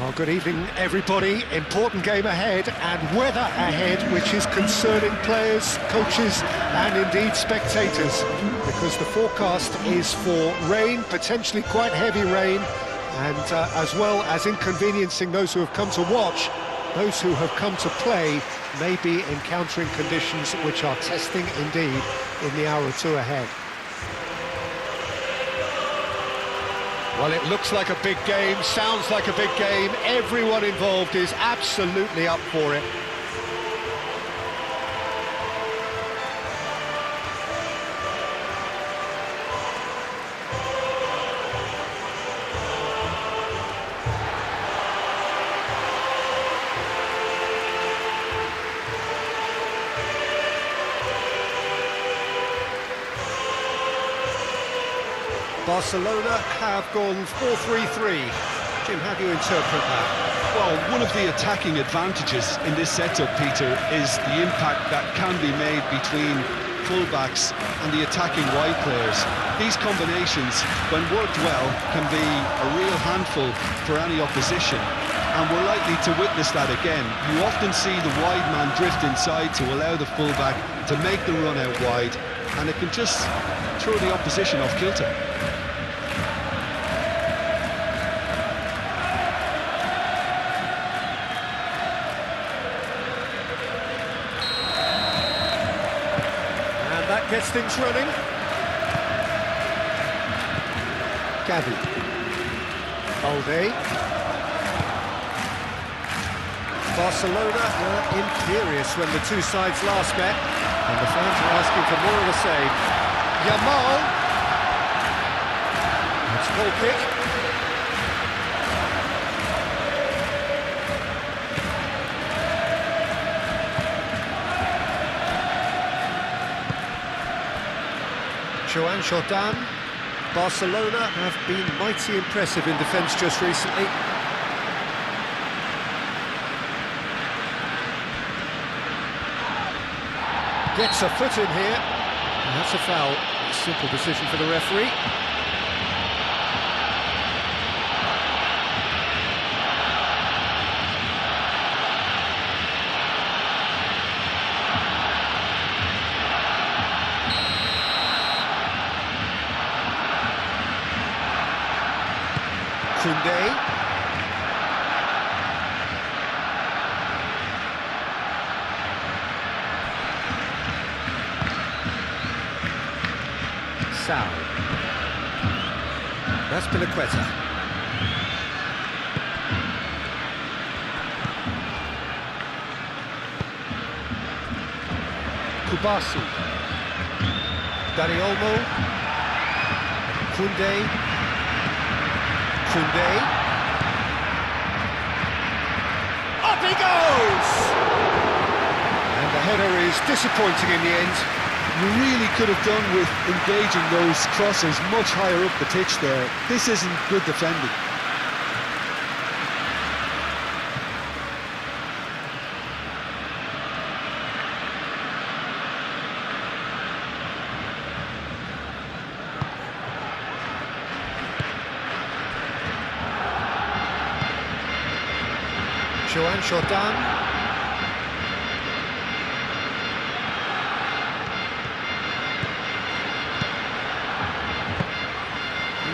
Well, good evening, everybody. Important game ahead and weather ahead, which is concerning players, coaches and indeed spectators, because the forecast is for rain, potentially quite heavy rain, and as well as inconveniencing those who have come to watch, those who have come to play may be encountering conditions which are testing indeed in the hour or two ahead. Well, it looks like a big game, sounds like a big game. Everyone involved is absolutely up for it. Barcelona have gone 4-3-3. Jim, how do you interpret that? Well, one of the attacking advantages in this setup, Peter, is the impact that can be made between full-backs and the attacking wide players. These combinations, when worked well, can be a real handful for any opposition, and we're likely to witness that again. You often see the wide man drift inside to allow the full-back to make the run out wide, and it can just throw the opposition off kilter. That gets things running. Gavi. Balde. Barcelona were imperious when the two sides last met, and the fans are asking for more of the same. Yamal. It's a goal kick. Joan Jordan. Barcelona have been mighty impressive in defence just recently. Gets a foot in here, and that's a foul. Simple decision for the referee. Koundé. Sal. That's Piliqueta. Kubasu. Dani Olmo. Koundé. Koundé. Up he goes! And the header is disappointing in the end. You really could have done with engaging those crossers much higher up the pitch there. This isn't good defending. Joan Jordan.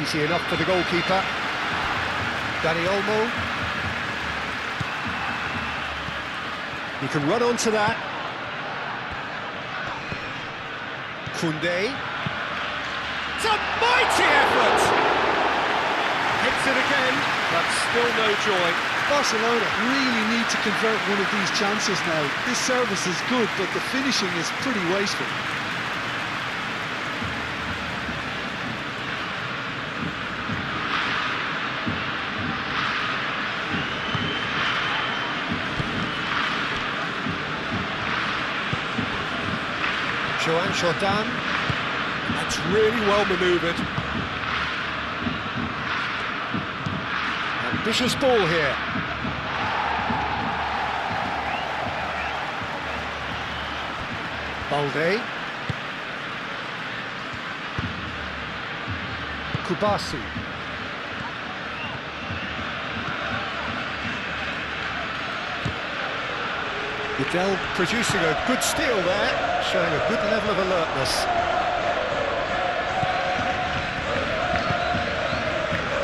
Easy enough for the goalkeeper. Dani Olmo. He can run onto that. Koundé. It's a mighty effort! Hits it again, but still no joy. Barcelona really need to convert one of these chances now. This service is good, but the finishing is pretty wasteful. Joan Jordan. That's really well manoeuvred. Ambitious ball here. Balde. Kubasu. Goodell producing a good steal there, showing a good level of alertness.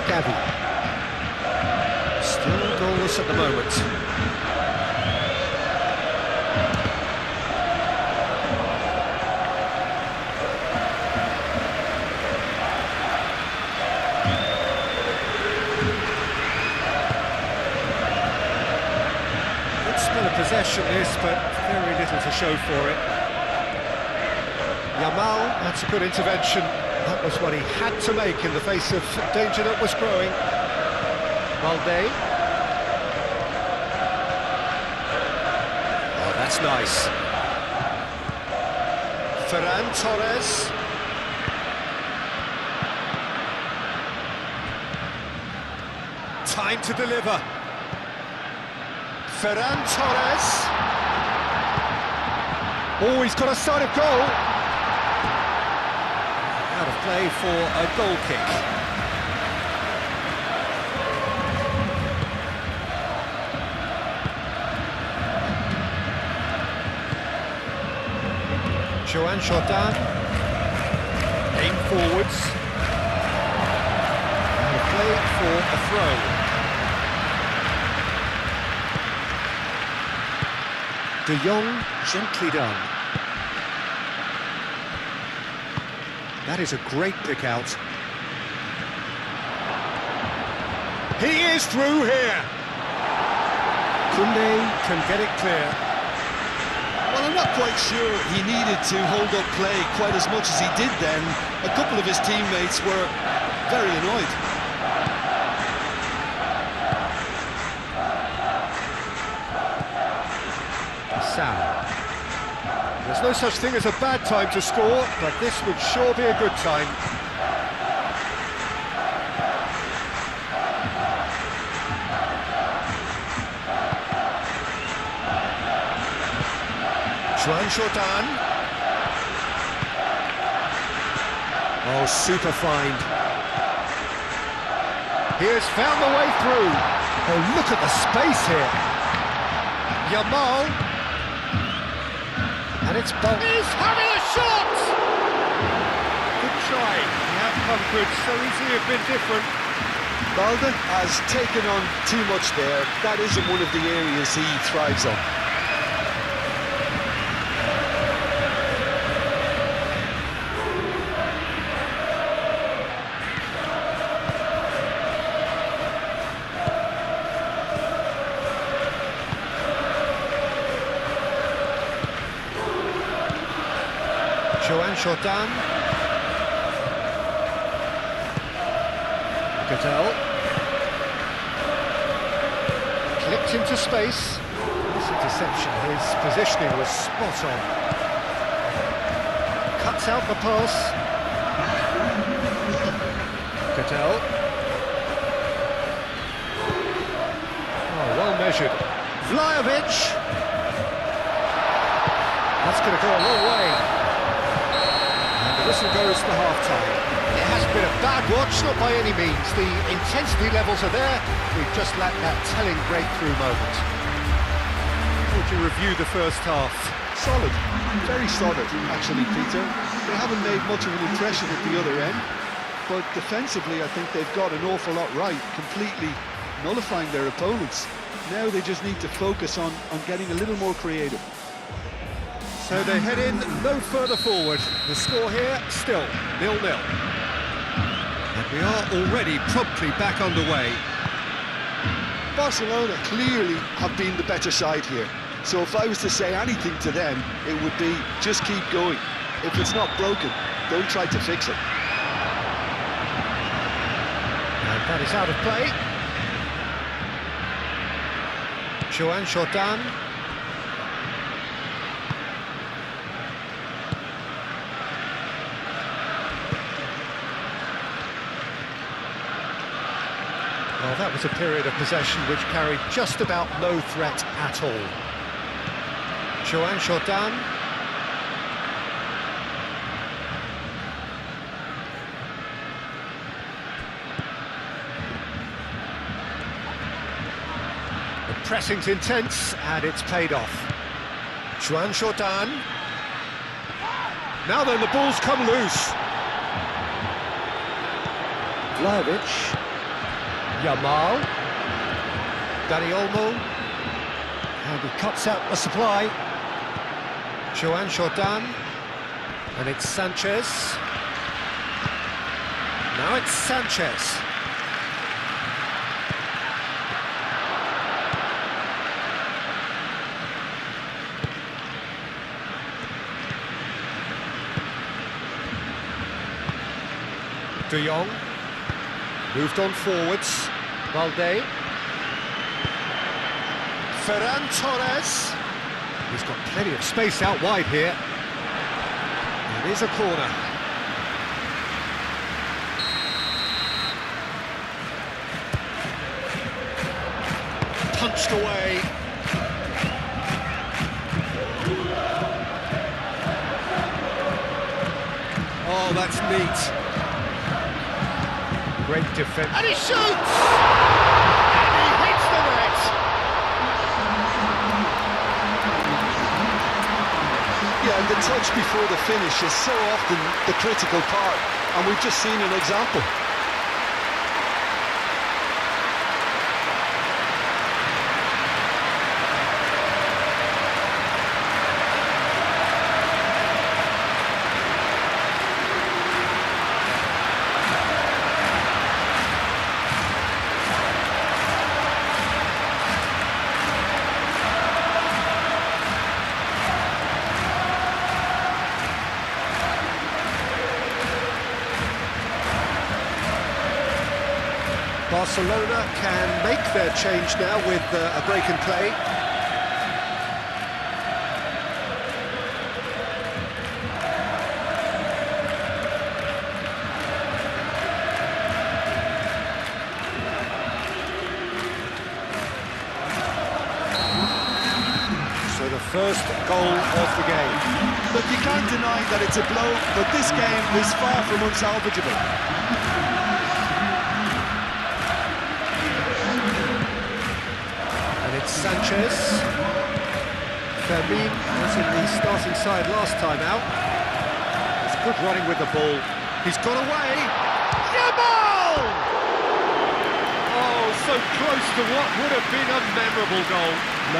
Gavi. Still goalless at the moment. Possession is, but very little to show for it. Yamal, that's a good intervention. That was what he had to make in the face of danger that was growing. Valde. Oh, that's nice. Ferran Torres. Time to deliver. Ferran Torres. Oh, he's got a sight of goal. Out of play for a goal kick. Joan Jordan. Aim forwards. Out of play for a throw. De Jong, gently done. That is a great pick out. He is through here. Koundé can get it clear. Well, I'm not quite sure he needed to hold up play quite as much as he did then. A couple of his teammates were very annoyed. There's no such thing as a bad time to score, but this would sure be a good time. Joan Jordan. Oh, super find. He has found the way through. Oh, look at the space here. Yamal. And it's Ball. He's having a shot! Good try. The outcome could so easily have been different. Balde has taken on too much there. That isn't one of the areas he thrives on. Joan Jordan. Goodell. Clipped into space. Nice interception. His positioning was spot on. Cuts out the pass. Goodell. Oh, well measured. Vlahovic. That's going to go a long way. Whistle goes for half-time. It has been a bad watch, not by any means. The intensity levels are there. We've just lacked that telling breakthrough moment. How would you review the first half? Solid, very solid, actually, Peter. They haven't made much of an impression at the other end, but defensively, I think they've got an awful lot right, completely nullifying their opponents. Now they just need to focus on getting a little more creative. So they head in no further forward. The score here, still 0-0. And we are already promptly back underway. Barcelona clearly have been the better side here. So if I was to say anything to them, it would be just keep going. If it's not broken, don't try to fix it. And that is out of play. Joan Jordan. Well, that was a period of possession which carried just about no threat at all. Joan Jordan. The pressing's intense, and it's paid off. Juan Jordan. Now then, the ball's come loose. Vlahovic. Yamal. Dani Olmo. And he cuts out the supply. Juan Jordan. And it's Sanchez. Now it's Sanchez. De Jong. Moved on forwards. Valde. Ferran Torres. He's got plenty of space out wide here. It is a corner. Punched away. Oh, that's neat. Great defense. And he shoots! And he hits the net! Yeah, and the touch before the finish is so often the critical part, and we've just seen an example. Barcelona can make their change now with a break in play. So the first goal of the game. Look, you can't deny that it's a blow, but this game is far from unsalvageable. Sanchez. Fermin was in the starting side last time out. It's good running with the ball. He's got away. Yamal! Oh, so close to what would have been a memorable goal.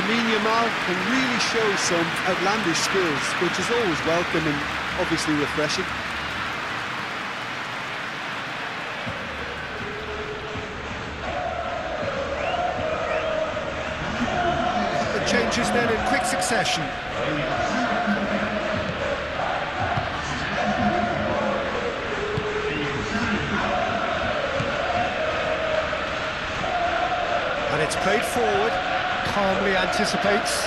Yamal can really show some outlandish skills, which is always welcome and obviously refreshing. Changes then in quick succession. And it's played forward, calmly anticipates.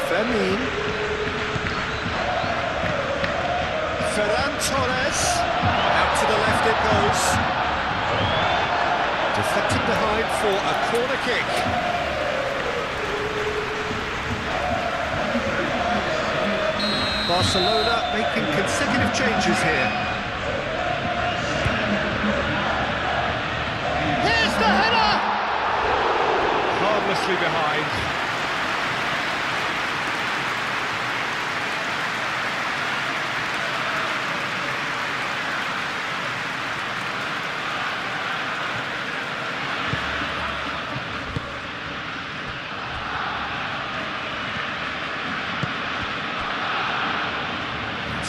Fermin. Ferran Torres. Out to the left it goes. Deflected behind for a corner kick. Barcelona making consecutive changes here. Here's the header! Harmlessly behind.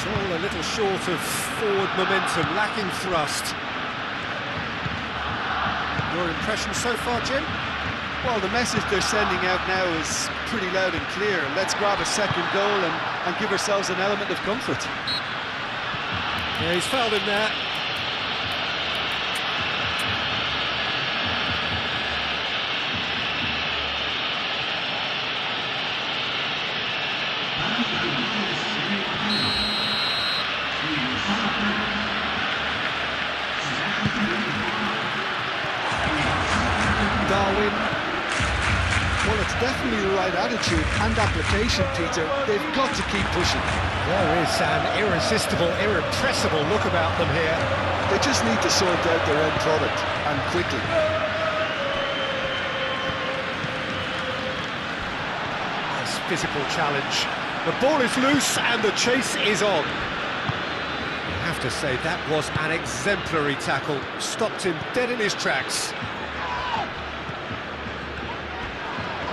All a little short of forward momentum, lacking thrust. Your impression so far, Jim? Well, the message they're sending out now is pretty loud and clear. Let's grab a second goal and give ourselves an element of comfort. Yeah, he's fouled him there. Darwin. Well, it's definitely the right attitude and application, Peter. They've got to keep pushing. There is an irresistible, irrepressible look about them here. They just need to sort out their own product, and quickly. physical challenge. The ball is loose and the chase is on. I have to say, that was an exemplary tackle. Stopped him dead in his tracks.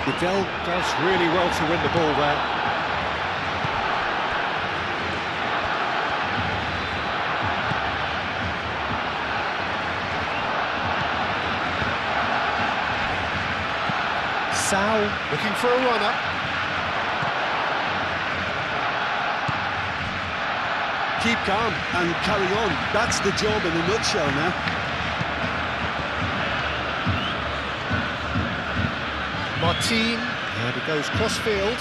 Goodell does really well to win the ball there. Sal looking for a runner. Keep calm and carry on. That's the job in a nutshell now. Martin, and he goes cross-field.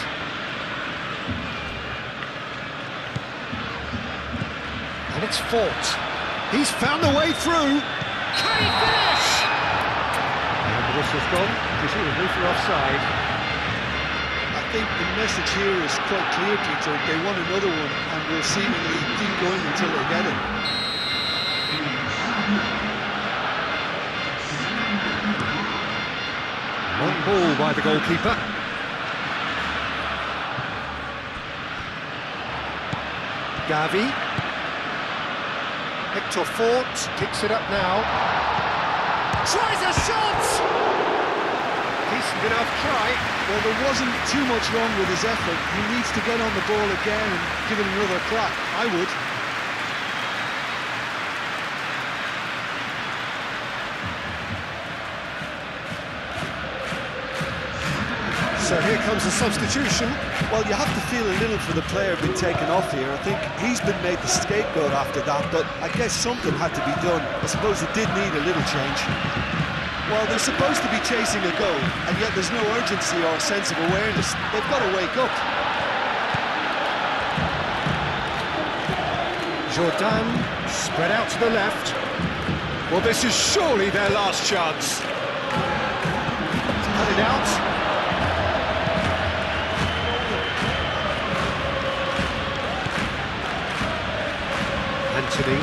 And it's Fort. He's found the way through. Can he finish? And the whistle's gone, presumably for offside. I think the message here is quite clear, Peter. They want another one and will seemingly keep going until they get it. One ball by the goalkeeper. Gavi. Hector Fort picks it up now. Tries a shot! Decent enough try. Well, there wasn't too much wrong with his effort. He needs to get on the ball again and give it another crack. I would. So here comes a substitution. Well, you have to feel a little for the player being taken off here. I think he's been made the scapegoat after that, but I guess something had to be done. I suppose it did need a little change. Well, they're supposed to be chasing a goal, and yet there's no urgency or sense of awareness. They've got to wake up. Jordan spread out to the left. Well, this is surely their last chance. Cut it out. Anthony.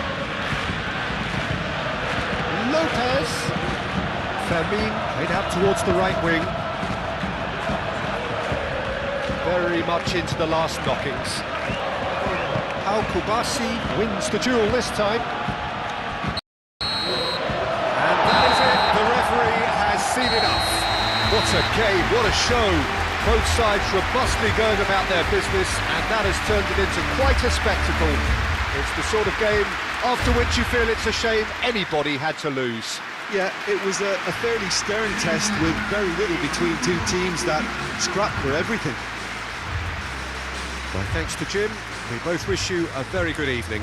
Lopez. Fermin played out towards the right wing. Very much into the last knockings. Al-Kubasi wins the duel this time. And that is it. The referee has seen enough. What a game, what a show. Both sides robustly going about their business, and that has turned it into quite a spectacle. It's the sort of game after which you feel it's a shame anybody had to lose. Yeah, it was a fairly stern test with very little between two teams that scrapped for everything. My thanks to Jim. We both wish you a very good evening.